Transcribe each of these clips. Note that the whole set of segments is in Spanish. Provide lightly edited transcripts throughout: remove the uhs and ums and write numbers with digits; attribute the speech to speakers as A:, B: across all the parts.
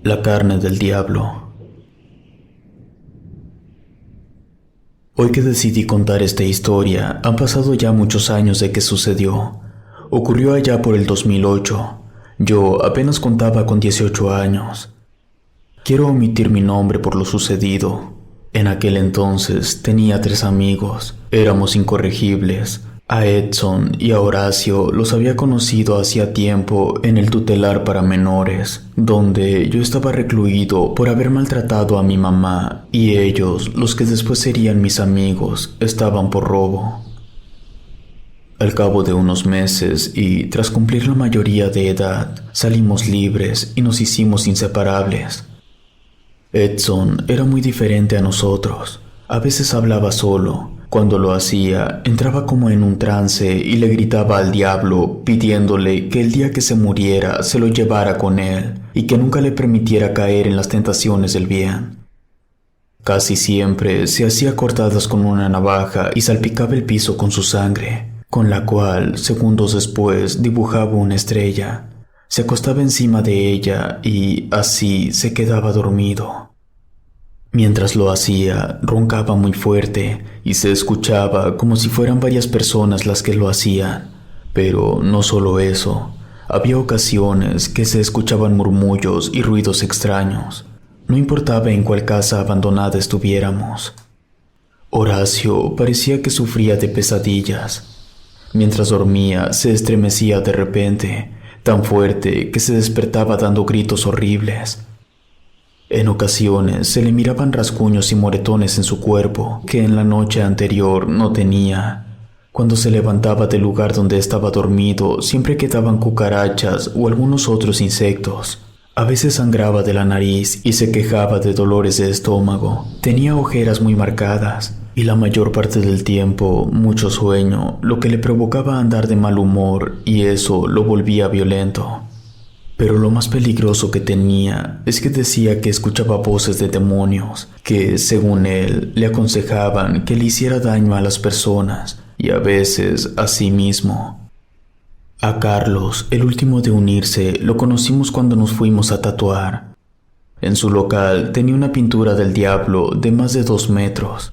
A: La carne del diablo. Hoy que decidí contar esta historia, han pasado ya muchos años de que sucedió. Ocurrió allá por el 2008. Yo apenas contaba con 18 años. Quiero omitir mi nombre por lo sucedido. En aquel entonces tenía 3 amigos. Éramos incorregibles. A Edson y a Horacio los había conocido hacía tiempo en el tutelar para menores, donde yo estaba recluido por haber maltratado a mi mamá, y ellos, los que después serían mis amigos, estaban por robo. Al cabo de unos meses y tras cumplir la mayoría de edad, salimos libres y nos hicimos inseparables. Edson era muy diferente a nosotros. A veces hablaba solo. Cuando lo hacía, entraba como en un trance y le gritaba al diablo pidiéndole que el día que se muriera se lo llevara con él y que nunca le permitiera caer en las tentaciones del bien. Casi siempre se hacía cortadas con una navaja y salpicaba el piso con su sangre, con la cual, segundos después, dibujaba una estrella. Se acostaba encima de ella y así se quedaba dormido. Mientras lo hacía, roncaba muy fuerte y se escuchaba como si fueran varias personas las que lo hacían. Pero no solo eso, había ocasiones que se escuchaban murmullos y ruidos extraños. No importaba en cuál casa abandonada estuviéramos. Horacio parecía que sufría de pesadillas. Mientras dormía, se estremecía de repente, tan fuerte que se despertaba dando gritos horribles. En ocasiones se le miraban rasguños y moretones en su cuerpo que en la noche anterior no tenía. Cuando se levantaba del lugar donde estaba dormido, siempre quedaban cucarachas o algunos otros insectos. A veces sangraba de la nariz y se quejaba de dolores de estómago. Tenía ojeras muy marcadas y la mayor parte del tiempo mucho sueño, lo que le provocaba andar de mal humor y eso lo volvía violento. Pero lo más peligroso que tenía es que decía que escuchaba voces de demonios que, según él, le aconsejaban que le hiciera daño a las personas y a veces a sí mismo. A Carlos, el último de unirse, lo conocimos cuando nos fuimos a tatuar. En su local tenía una pintura del diablo de más de 2 metros.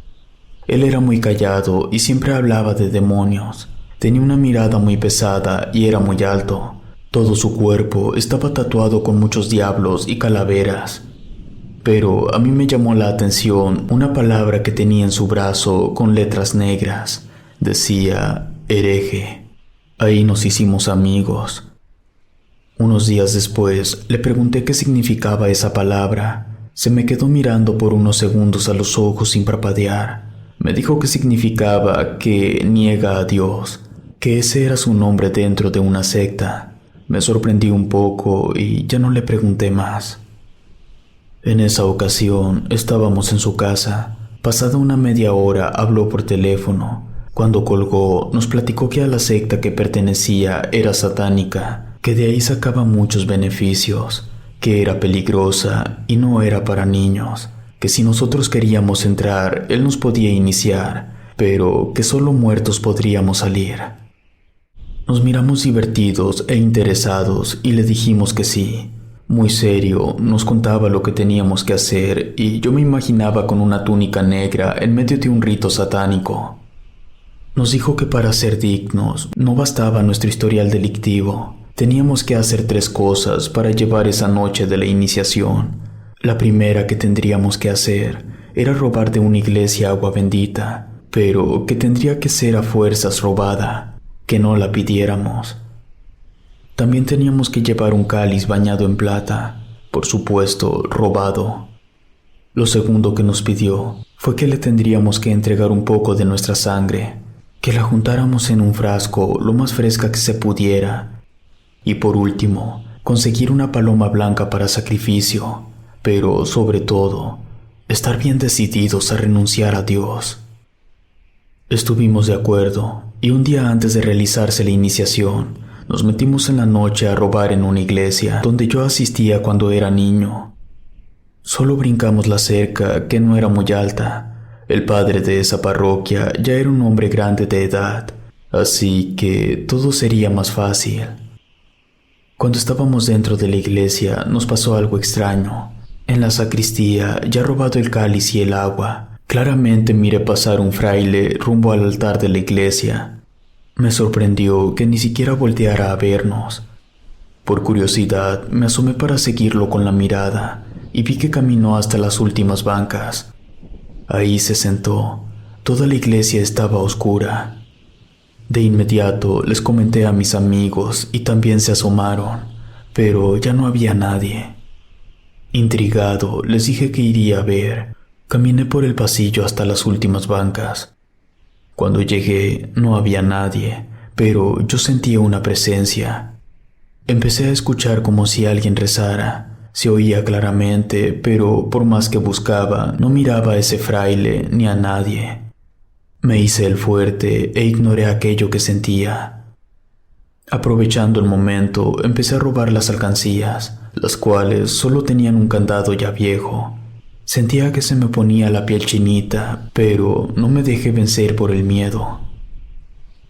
A: Él era muy callado y siempre hablaba de demonios. Tenía una mirada muy pesada y era muy alto. Todo su cuerpo estaba tatuado con muchos diablos y calaveras. Pero a mí me llamó la atención una palabra que tenía en su brazo con letras negras. Decía hereje. Ahí nos hicimos amigos. Unos días después le pregunté qué significaba esa palabra. Se me quedó mirando por unos segundos a los ojos sin parpadear. Me dijo que significaba que niega a Dios, que ese era su nombre dentro de una secta. Me sorprendí un poco y ya no le pregunté más. En esa ocasión estábamos en su casa. Pasada una media hora habló por teléfono. Cuando colgó nos platicó que a la secta que pertenecía era satánica, que de ahí sacaba muchos beneficios, que era peligrosa y no era para niños, que si nosotros queríamos entrar él nos podía iniciar, pero que solo muertos podríamos salir. Nos miramos divertidos e interesados y le dijimos que sí. Muy serio, nos contaba lo que teníamos que hacer y yo me imaginaba con una túnica negra en medio de un rito satánico. Nos dijo que para ser dignos no bastaba nuestro historial delictivo. Teníamos que hacer 3 cosas para llevar esa noche de la iniciación. La primera que tendríamos que hacer era robar de una iglesia agua bendita, pero que tendría que ser a fuerzas robada. Que no la pidiéramos. También teníamos que llevar un cáliz bañado en plata, por supuesto, robado. Lo segundo que nos pidió fue que le tendríamos que entregar un poco de nuestra sangre, que la juntáramos en un frasco lo más fresca que se pudiera. Y por último, conseguir una paloma blanca para sacrificio, pero sobre todo, estar bien decididos a renunciar a Dios. Estuvimos de acuerdo. Y un día antes de realizarse la iniciación, nos metimos en la noche a robar en una iglesia donde yo asistía cuando era niño. Solo brincamos la cerca, que no era muy alta. El padre de esa parroquia ya era un hombre grande de edad, así que todo sería más fácil. Cuando estábamos dentro de la iglesia nos pasó algo extraño. En la sacristía, ya robado el cáliz y el agua, claramente miré pasar un fraile rumbo al altar de la iglesia. Me sorprendió que ni siquiera volteara a vernos. Por curiosidad, me asomé para seguirlo con la mirada y vi que caminó hasta las últimas bancas. Ahí se sentó. Toda la iglesia estaba oscura. De inmediato les comenté a mis amigos y también se asomaron, pero ya no había nadie. Intrigado, les dije que iría a ver. Caminé por el pasillo hasta las últimas bancas. Cuando llegué, no había nadie, pero yo sentía una presencia. Empecé a escuchar como si alguien rezara. Se oía claramente, pero por más que buscaba, no miraba a ese fraile ni a nadie. Me hice el fuerte e ignoré aquello que sentía. Aprovechando el momento, empecé a robar las alcancías, las cuales solo tenían un candado ya viejo. Sentía que se me ponía la piel chinita, pero no me dejé vencer por el miedo.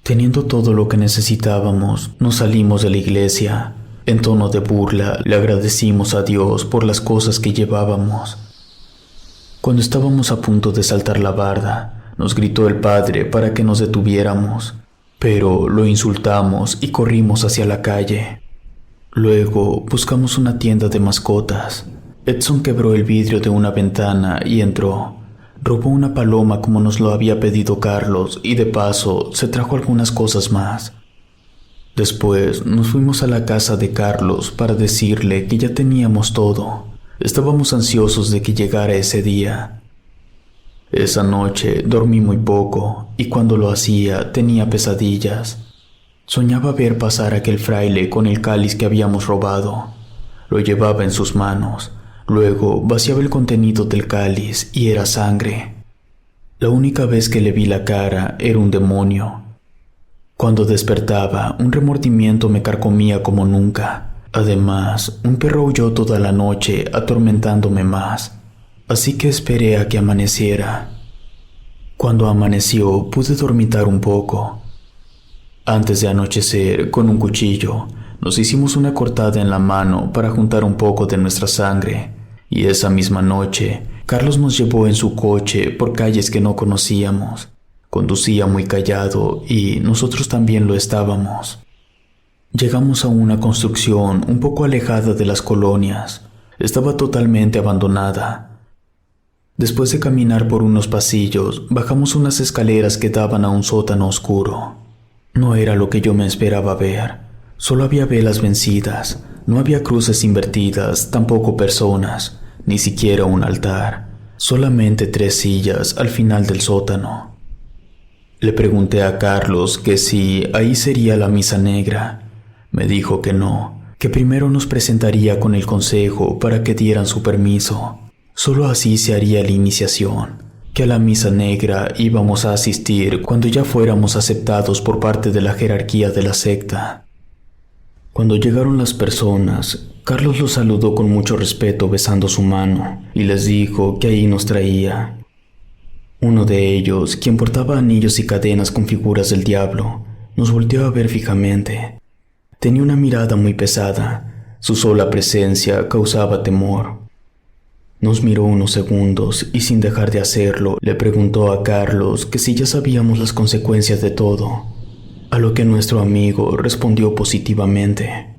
A: Teniendo todo lo que necesitábamos, nos salimos de la iglesia. En tono de burla, le agradecimos a Dios por las cosas que llevábamos. Cuando estábamos a punto de saltar la barda, nos gritó el padre para que nos detuviéramos, pero lo insultamos y corrimos hacia la calle. Luego buscamos una tienda de mascotas. Edson quebró el vidrio de una ventana y entró. Robó una paloma como nos lo había pedido Carlos y de paso se trajo algunas cosas más. Después nos fuimos a la casa de Carlos para decirle que ya teníamos todo. Estábamos ansiosos de que llegara ese día. Esa noche dormí muy poco y cuando lo hacía tenía pesadillas. Soñaba ver pasar aquel fraile con el cáliz que habíamos robado. Lo llevaba en sus manos. Luego vaciaba el contenido del cáliz y era sangre. La única vez que le vi la cara era un demonio. Cuando despertaba, un remordimiento me carcomía como nunca. Además, un perro aulló toda la noche atormentándome más. Así que esperé a que amaneciera. Cuando amaneció, pude dormitar un poco. Antes de anochecer, con un cuchillo, nos hicimos una cortada en la mano para juntar un poco de nuestra sangre. Y esa misma noche, Carlos nos llevó en su coche por calles que no conocíamos. Conducía muy callado y nosotros también lo estábamos. Llegamos a una construcción un poco alejada de las colonias. Estaba totalmente abandonada. Después de caminar por unos pasillos, bajamos unas escaleras que daban a un sótano oscuro. No era lo que yo me esperaba ver. Solo había velas vencidas. No había cruces invertidas, tampoco personas, ni siquiera un altar. Solamente 3 sillas al final del sótano. Le pregunté a Carlos que si ahí sería la misa negra. Me dijo que no, que primero nos presentaría con el consejo para que dieran su permiso. Solo así se haría la iniciación, que a la misa negra íbamos a asistir cuando ya fuéramos aceptados por parte de la jerarquía de la secta. Cuando llegaron las personas, Carlos los saludó con mucho respeto besando su mano y les dijo que ahí nos traía. Uno de ellos, quien portaba anillos y cadenas con figuras del diablo, nos volteó a ver fijamente. Tenía una mirada muy pesada, su sola presencia causaba temor. Nos miró unos segundos y sin dejar de hacerlo, le preguntó a Carlos que si ya sabíamos las consecuencias de todo. A lo que nuestro amigo respondió positivamente.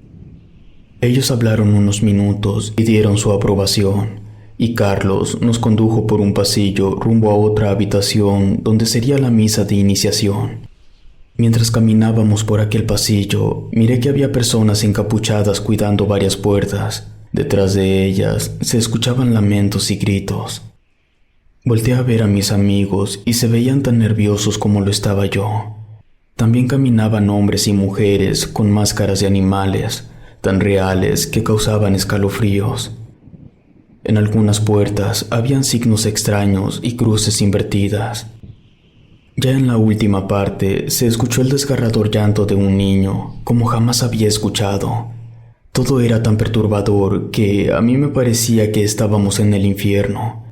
A: Ellos hablaron unos minutos y dieron su aprobación, y Carlos nos condujo por un pasillo rumbo a otra habitación donde sería la misa de iniciación. Mientras caminábamos por aquel pasillo, miré que había personas encapuchadas cuidando varias puertas. Detrás de ellas se escuchaban lamentos y gritos. Volteé a ver a mis amigos y se veían tan nerviosos como lo estaba yo. También caminaban hombres y mujeres con máscaras de animales, tan reales que causaban escalofríos. En algunas puertas habían signos extraños y cruces invertidas. Ya en la última parte se escuchó el desgarrador llanto de un niño, como jamás había escuchado. Todo era tan perturbador que a mí me parecía que estábamos en el infierno.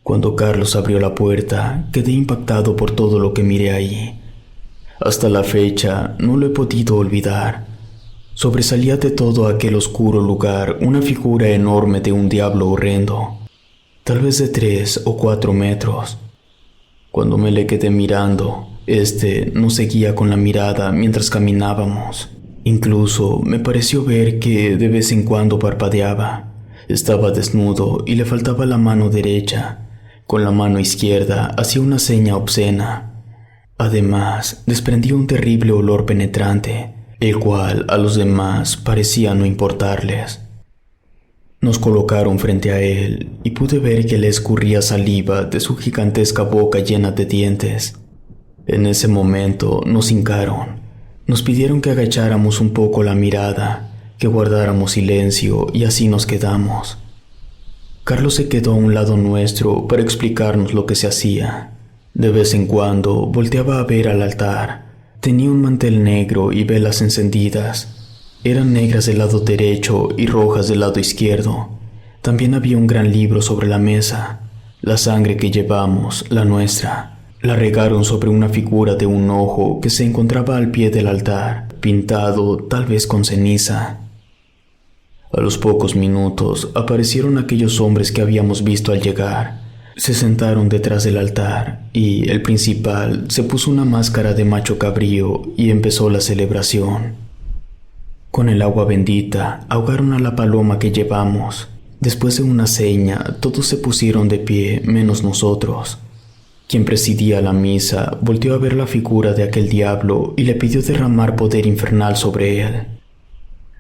A: Cuando Carlos abrió la puerta, quedé impactado por todo lo que miré ahí. Hasta la fecha no lo he podido olvidar. Sobresalía de todo aquel oscuro lugar una figura enorme de un diablo horrendo, tal vez de 3 o 4 metros. Cuando me le quedé mirando, nos seguía con la mirada mientras caminábamos. Incluso me pareció ver que de vez en cuando parpadeaba. Estaba desnudo y le faltaba la mano derecha. Con la mano izquierda hacía una seña obscena. Además, desprendía un terrible olor penetrante, el cual a los demás parecía no importarles. Nos colocaron frente a él y pude ver que le escurría saliva de su gigantesca boca llena de dientes. En ese momento nos hincaron. Nos pidieron que agacháramos un poco la mirada, que guardáramos silencio y así nos quedamos. Carlos se quedó a un lado nuestro para explicarnos lo que se hacía. De vez en cuando volteaba a ver al altar. Tenía un mantel negro y velas encendidas. Eran negras del lado derecho y rojas del lado izquierdo. También había un gran libro sobre la mesa. La sangre que llevamos, la nuestra, la regaron sobre una figura de un ojo que se encontraba al pie del altar, pintado tal vez con ceniza. A los pocos minutos aparecieron aquellos hombres que habíamos visto al llegar. Se sentaron detrás del altar y el principal se puso una máscara de macho cabrío y empezó la celebración. Con el agua bendita ahogaron a la paloma que llevamos. Después de una seña, todos se pusieron de pie, menos nosotros. Quien presidía la misa volteó a ver la figura de aquel diablo y le pidió derramar poder infernal sobre él.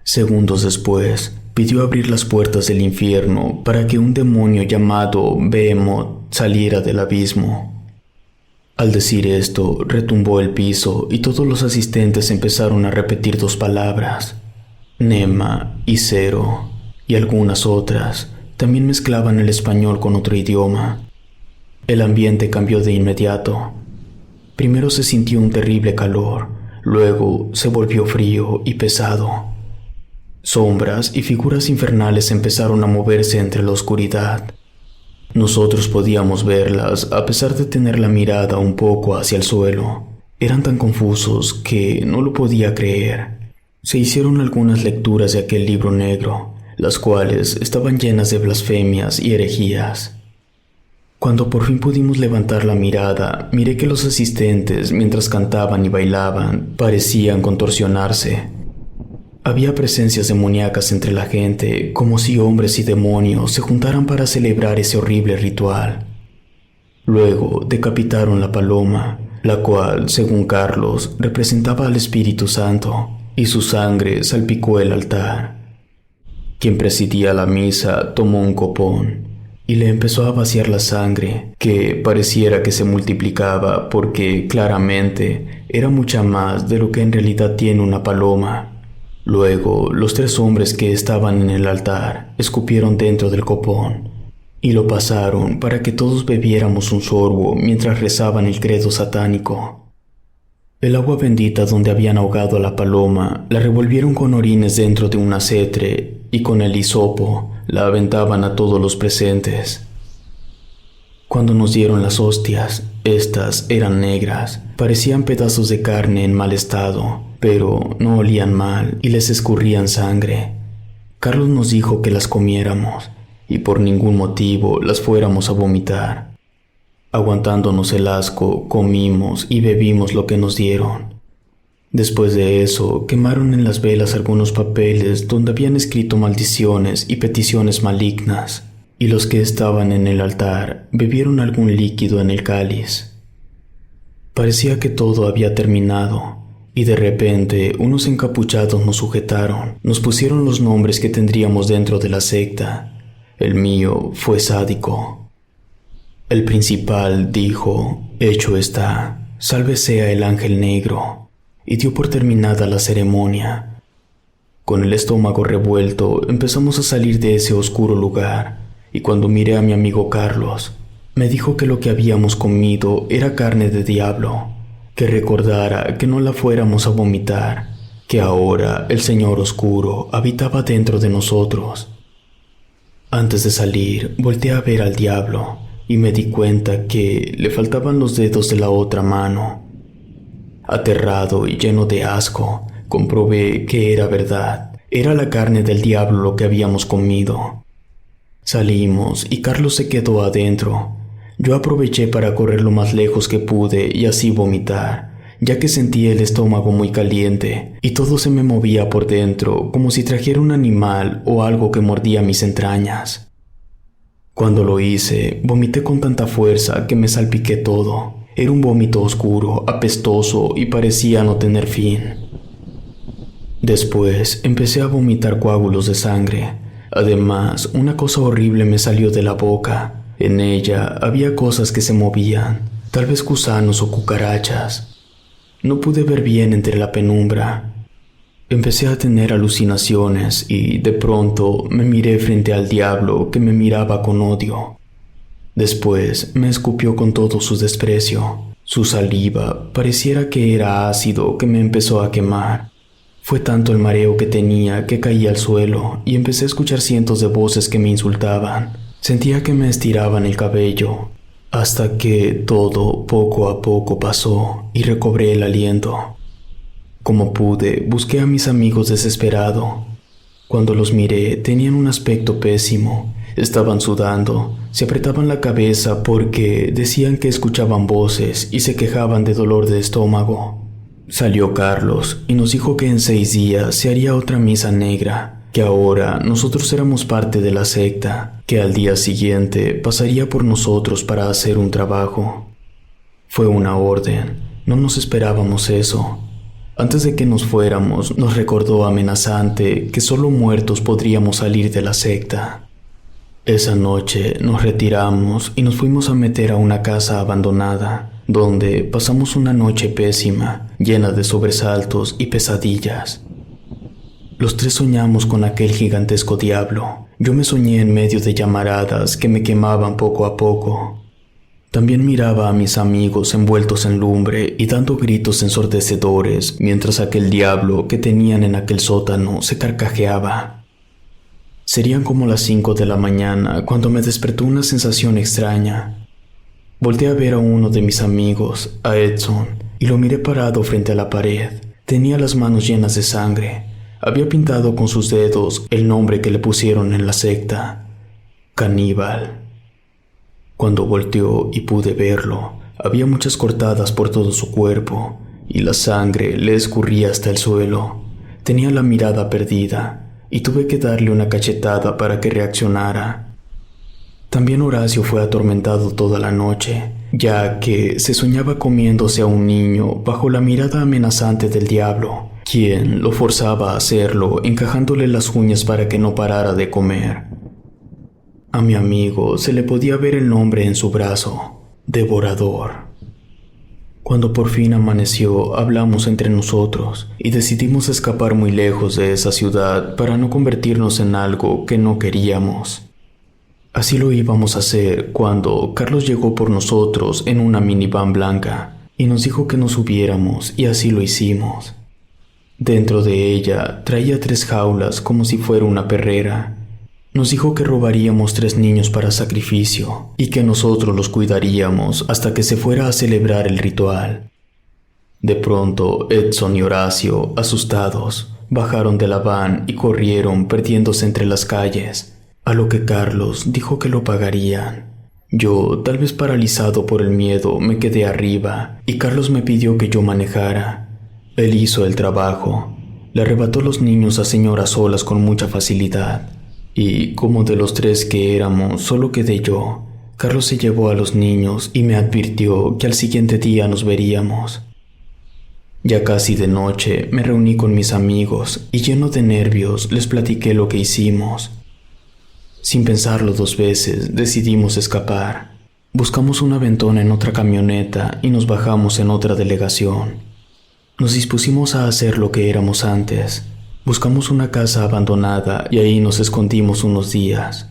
A: Segundos después, pidió abrir las puertas del infierno para que un demonio llamado Behemoth saliera del abismo. Al decir esto, retumbó el piso y todos los asistentes empezaron a repetir 2 palabras. Nema y Cero, y algunas otras, también mezclaban el español con otro idioma. El ambiente cambió de inmediato. Primero se sintió un terrible calor, luego se volvió frío y pesado. Sombras y figuras infernales empezaron a moverse entre la oscuridad. Nosotros podíamos verlas a pesar de tener la mirada un poco hacia el suelo. Eran tan confusos que no lo podía creer. Se hicieron algunas lecturas de aquel libro negro, las cuales estaban llenas de blasfemias y herejías. Cuando por fin pudimos levantar la mirada, miré que los asistentes, mientras cantaban y bailaban, parecían contorsionarse. Había presencias demoníacas entre la gente, como si hombres y demonios se juntaran para celebrar ese horrible ritual. Luego decapitaron la paloma, la cual, según Carlos, representaba al Espíritu Santo, y su sangre salpicó el altar. Quien presidía la misa tomó un copón y le empezó a vaciar la sangre, que pareciera que se multiplicaba porque claramente era mucha más de lo que en realidad tiene una paloma. Luego, los 3 hombres que estaban en el altar escupieron dentro del copón y lo pasaron para que todos bebiéramos un sorbo mientras rezaban el credo satánico. El agua bendita donde habían ahogado a la paloma la revolvieron con orines dentro de un acetre y con el hisopo la aventaban a todos los presentes. Cuando nos dieron las hostias, estas eran negras, parecían pedazos de carne en mal estado, pero no olían mal y les escurrían sangre. Carlos nos dijo que las comiéramos y por ningún motivo las fuéramos a vomitar. Aguantándonos el asco, comimos y bebimos lo que nos dieron. Después de eso, quemaron en las velas algunos papeles donde habían escrito maldiciones y peticiones malignas, y los que estaban en el altar bebieron algún líquido en el cáliz. Parecía que todo había terminado, y de repente unos encapuchados nos sujetaron, nos pusieron los nombres que tendríamos dentro de la secta. El mío fue Sádico. El principal dijo: «Hecho está, salve sea el ángel negro», y dio por terminada la ceremonia. Con el estómago revuelto empezamos a salir de ese oscuro lugar, y cuando miré a mi amigo Carlos, me dijo que lo que habíamos comido era carne de diablo, que recordara que no la fuéramos a vomitar, que ahora el Señor Oscuro habitaba dentro de nosotros. Antes de salir, volteé a ver al diablo, y me di cuenta que le faltaban los dedos de la otra mano. Aterrado y lleno de asco, comprobé que era verdad. Era la carne del diablo lo que habíamos comido. Salimos y Carlos se quedó adentro. Yo aproveché para correr lo más lejos que pude y así vomitar, ya que sentía el estómago muy caliente y todo se me movía por dentro como si trajera un animal o algo que mordía mis entrañas. Cuando lo hice, vomité con tanta fuerza que me salpiqué todo. Era un vómito oscuro, apestoso y parecía no tener fin. Después empecé a vomitar coágulos de sangre. Además, una cosa horrible me salió de la boca. En ella había cosas que se movían, tal vez gusanos o cucarachas. No pude ver bien entre la penumbra. Empecé a tener alucinaciones y de pronto me miré frente al diablo que me miraba con odio. Después me escupió con todo su desprecio. Su saliva pareciera que era ácido que me empezó a quemar. Fue tanto el mareo que tenía que caí al suelo y empecé a escuchar cientos de voces que me insultaban. Sentía que me estiraban el cabello, hasta que todo poco a poco pasó y recobré el aliento. Como pude, busqué a mis amigos desesperado. Cuando los miré, tenían un aspecto pésimo. Estaban sudando, se apretaban la cabeza porque decían que escuchaban voces y se quejaban de dolor de estómago. Salió Carlos y nos dijo que en 6 días se haría otra misa negra, que ahora nosotros éramos parte de la secta, que al día siguiente pasaría por nosotros para hacer un trabajo. Fue una orden, no nos esperábamos eso. Antes de que nos fuéramos, nos recordó amenazante que solo muertos podríamos salir de la secta. Esa noche nos retiramos y nos fuimos a meter a una casa abandonada, donde pasamos una noche pésima, llena de sobresaltos y pesadillas. Los 3 soñamos con aquel gigantesco diablo. Yo me soñé en medio de llamaradas que me quemaban poco a poco. También miraba a mis amigos envueltos en lumbre y dando gritos ensordecedores, mientras aquel diablo que tenían en aquel sótano se carcajeaba. Serían como las 5 de la mañana cuando me despertó una sensación extraña. Volteé a ver a uno de mis amigos, a Edson, y lo miré parado frente a la pared. Tenía las manos llenas de sangre. Había pintado con sus dedos el nombre que le pusieron en la secta: Caníbal. Cuando volteó y pude verlo, había muchas cortadas por todo su cuerpo y la sangre le escurría hasta el suelo. Tenía la mirada perdida y tuve que darle una cachetada para que reaccionara. También Horacio fue atormentado toda la noche, ya que se soñaba comiéndose a un niño bajo la mirada amenazante del diablo, quien lo forzaba a hacerlo encajándole las uñas para que no parara de comer. A mi amigo se le podía ver el nombre en su brazo: Devorador. Cuando por fin amaneció, hablamos entre nosotros y decidimos escapar muy lejos de esa ciudad para no convertirnos en algo que no queríamos. Así lo íbamos a hacer cuando Carlos llegó por nosotros en una minivan blanca y nos dijo que nos subiéramos, y así lo hicimos. Dentro de ella traía 3 jaulas como si fuera una perrera. Nos dijo que robaríamos 3 niños para sacrificio y que nosotros los cuidaríamos hasta que se fuera a celebrar el ritual. De pronto, Edson y Horacio, asustados, bajaron de la van y corrieron perdiéndose entre las calles, a lo que Carlos dijo que lo pagarían. Yo, tal vez paralizado por el miedo, me quedé arriba y Carlos me pidió que yo manejara. Él hizo el trabajo. Le arrebató los niños a señoras solas con mucha facilidad. Y como de los 3 que éramos, solo quedé yo. Carlos se llevó a los niños y me advirtió que al siguiente día nos veríamos. Ya casi de noche me reuní con mis amigos y lleno de nervios les platiqué lo que hicimos. Sin pensarlo 2 veces decidimos escapar. Buscamos una ventona en otra camioneta y nos bajamos en otra delegación. Nos dispusimos a hacer lo que éramos antes. Buscamos una casa abandonada y ahí nos escondimos unos días.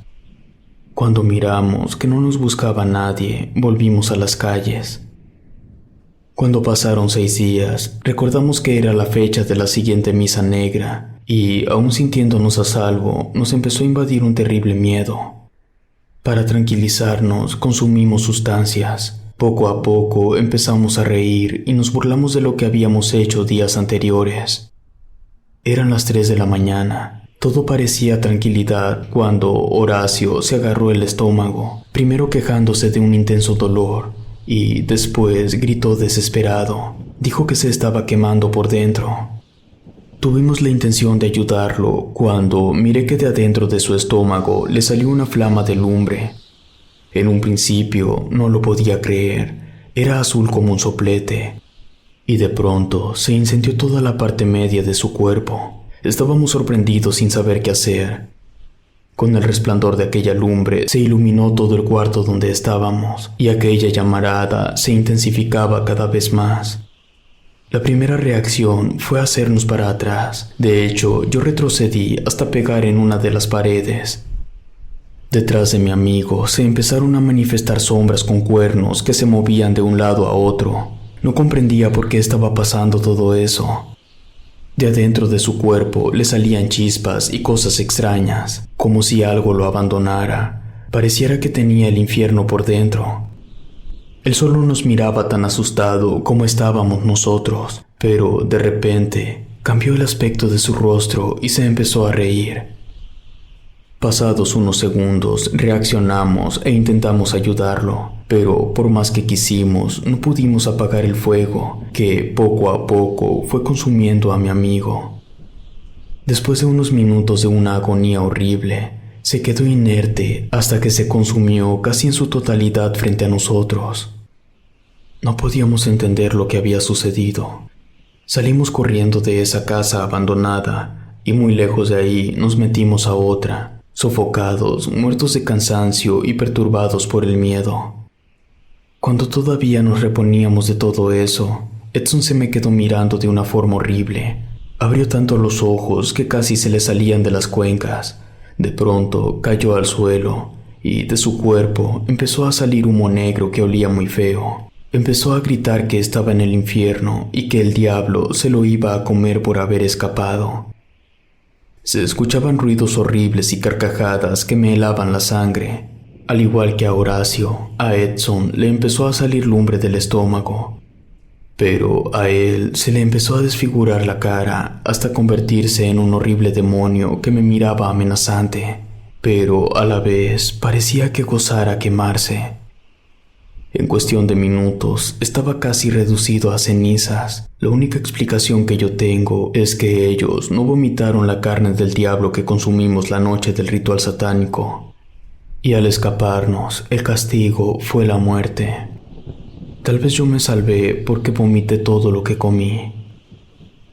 A: Cuando miramos que no nos buscaba nadie, volvimos a las calles. Cuando pasaron 6 días, recordamos que era la fecha de la siguiente misa negra y, aún sintiéndonos a salvo, nos empezó a invadir un terrible miedo. Para tranquilizarnos, consumimos sustancias. Poco a poco empezamos a reír y nos burlamos de lo que habíamos hecho días anteriores. Eran las 3 de la mañana. Todo parecía tranquilidad cuando Horacio se agarró el estómago, primero quejándose de un intenso dolor y después gritó desesperado. Dijo que se estaba quemando por dentro. Tuvimos la intención de ayudarlo cuando miré que de adentro de su estómago le salió una flama de lumbre. En un principio no lo podía creer, era azul como un soplete. Y de pronto se incendió toda la parte media de su cuerpo. Estábamos sorprendidos sin saber qué hacer. Con el resplandor de aquella lumbre se iluminó todo el cuarto donde estábamos y aquella llamarada se intensificaba cada vez más. La primera reacción fue hacernos para atrás. De hecho, yo retrocedí hasta pegar en una de las paredes. Detrás de mi amigo se empezaron a manifestar sombras con cuernos que se movían de un lado a otro. No comprendía por qué estaba pasando todo eso. De adentro de su cuerpo le salían chispas y cosas extrañas, como si algo lo abandonara. Pareciera que tenía el infierno por dentro. Él solo nos miraba tan asustado como estábamos nosotros, pero de repente cambió el aspecto de su rostro y se empezó a reír. Pasados unos segundos reaccionamos e intentamos ayudarlo, pero por más que quisimos no pudimos apagar el fuego que poco a poco fue consumiendo a mi amigo. Después de unos minutos de una agonía horrible, se quedó inerte hasta que se consumió casi en su totalidad frente a nosotros. No podíamos entender lo que había sucedido. Salimos corriendo de esa casa abandonada y muy lejos de ahí nos metimos a otra, sofocados, muertos de cansancio y perturbados por el miedo. Cuando todavía nos reponíamos de todo eso, Edson se me quedó mirando de una forma horrible. Abrió tanto los ojos que casi se le salían de las cuencas. De pronto cayó al suelo y de su cuerpo empezó a salir humo negro que olía muy feo. Empezó a gritar que estaba en el infierno y que el diablo se lo iba a comer por haber escapado. Se escuchaban ruidos horribles y carcajadas que me helaban la sangre. Al igual que a Horacio, a Edson le empezó a salir lumbre del estómago. Pero a él se le empezó a desfigurar la cara hasta convertirse en un horrible demonio que me miraba amenazante, pero a la vez parecía que gozara quemarse. En cuestión de minutos estaba casi reducido a cenizas. La única explicación que yo tengo es que ellos no vomitaron la carne del diablo que consumimos la noche del ritual satánico. Y al escaparnos, el castigo fue la muerte. Tal vez yo me salvé porque vomité todo lo que comí.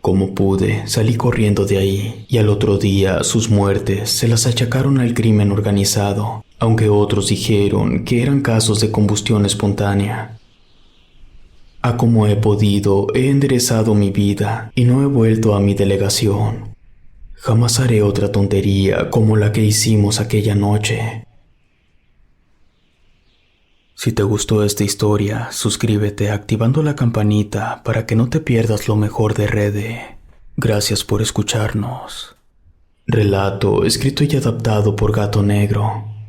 A: Como pude, salí corriendo de ahí, y al otro día sus muertes se las achacaron al crimen organizado, aunque otros dijeron que eran casos de combustión espontánea. A como he podido, he enderezado mi vida y no he vuelto a mi delegación. Jamás haré otra tontería como la que hicimos aquella noche. Si te gustó esta historia, suscríbete activando la campanita para que no te pierdas lo mejor de Rede. Gracias por escucharnos. Relato escrito y adaptado por Gato Negro.